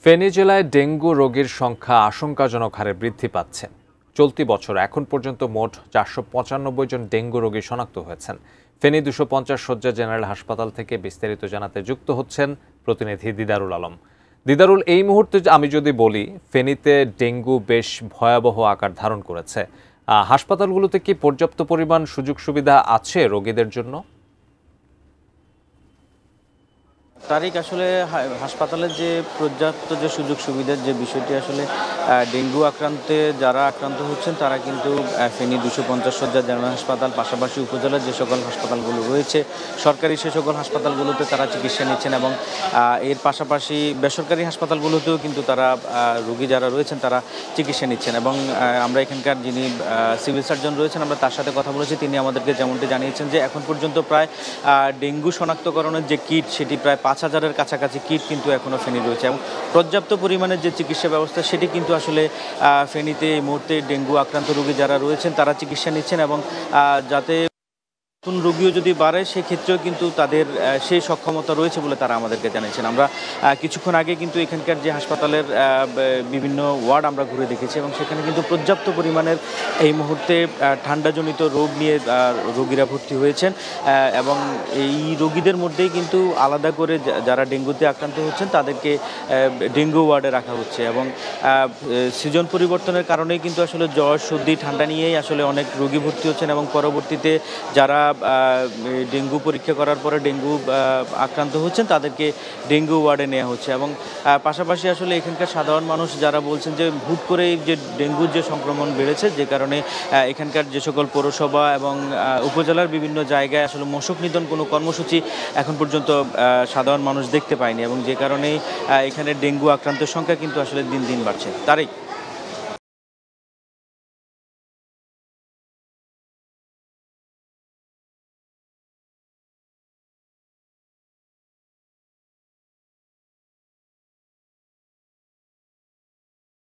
ফেনী জেলায় ডেঙ্গু রোগীর সংখ্যা আশঙ্কাজনক হারে বৃদ্ধি পাচ্ছে। চলতি বছর এখন পর্যন্ত মোট 495 জন ডেঙ্গু রোগী শনাক্ত হয়েছেন। ফেনী 250 শয্যা জেনারেল হাসপাতাল থেকে বিস্তারিত জানাতে যুক্ত হচ্ছেন প্রতিনিধি দিদারুল আলম। দিদারুল, এই মুহূর্তে আমি যদি বলি ফেনীতে ডেঙ্গু বেশ ভয়াবহ আকার ধারণ করেছে, হাসপাতালগুলোতে কি পর্যাপ্ত পরিমাণ সুযোগ সুবিধা আছে রোগীদের জন্য? তারিখ আসলে হাসপাতালের যে পর্যাপ্ত যে সুযোগ সুবিধার যে বিষয়টি আসলে ডেঙ্গু আক্রান্তে যারা আক্রান্ত হচ্ছেন তারা কিন্তু ফেনী 250 শয্যা জেনারেল হাসপাতাল পাশাপাশি উপজেলার যে সকল হাসপাতালগুলো রয়েছে সরকারি সে সকল হাসপাতালগুলোতে তারা চিকিৎসা নিচ্ছেন এবং এর পাশাপাশি বেসরকারি হাসপাতালগুলোতেও কিন্তু তারা রোগী যারা রয়েছেন তারা চিকিৎসা নিচ্ছেন এবং আমরা এখানকার যিনি সিভিল সার্জন রয়েছেন আমরা তার সাথে কথা বলেছি। তিনি আমাদেরকে যেমনটি জানিয়েছেন যে এখন পর্যন্ত প্রায় ডেঙ্গু শনাক্তকরণের যে কিট সেটি প্রায় 5,000-এর কাছাকাছি কিট কিন্তু এখনও ফেনী রয়েছে এবং পর্যাপ্ত পরিমাণের যে চিকিৎসা ব্যবস্থা সেটি কিন্তু আসলে ফেনীতে এই মুহূর্তে ডেঙ্গু আক্রান্ত রোগী যারা রয়েছেন তারা চিকিৎসা নিচ্ছেন এবং যাতে নতুন রোগীও যদি বাড়ে সেক্ষেত্রেও কিন্তু তাদের সেই সক্ষমতা রয়েছে বলে তারা আমাদেরকে জানিয়েছেন। আমরা কিছুক্ষণ আগে কিন্তু এখানকার যে হাসপাতালের বিভিন্ন ওয়ার্ড আমরা ঘুরে দেখেছি এবং সেখানে কিন্তু পর্যাপ্ত পরিমাণের এই মুহূর্তে ঠান্ডাজনিত রোগ নিয়ে রোগীরা ভর্তি হয়েছেন এবং এই রোগীদের মধ্যেই কিন্তু আলাদা করে যারা ডেঙ্গুতে আক্রান্ত হচ্ছেন তাদেরকে ডেঙ্গু ওয়ার্ডে রাখা হচ্ছে এবং সিজন পরিবর্তনের কারণেই কিন্তু আসলে জ্বর সর্দি ঠান্ডা নিয়েই আসলে অনেক রোগী ভর্তি হচ্ছেন এবং পরবর্তীতে যারা ডেঙ্গু পরীক্ষা করার পরে ডেঙ্গু আক্রান্ত হচ্ছেন তাদেরকে ডেঙ্গু ওয়ার্ডে নেওয়া হচ্ছে এবং পাশাপাশি আসলে এখানকার সাধারণ মানুষ যারা বলছেন যে হুট করে যে ডেঙ্গুর যে সংক্রমণ বেড়েছে যে কারণে এখানকার যে সকল পৌরসভা এবং উপজেলার বিভিন্ন জায়গায় আসলে মশক নিধন কোনো কর্মসূচি এখন পর্যন্ত সাধারণ মানুষ দেখতে পায়নি এবং যে কারণেই এখানে ডেঙ্গু আক্রান্তের সংখ্যা কিন্তু আসলে দিন দিন বাড়ছে। তারই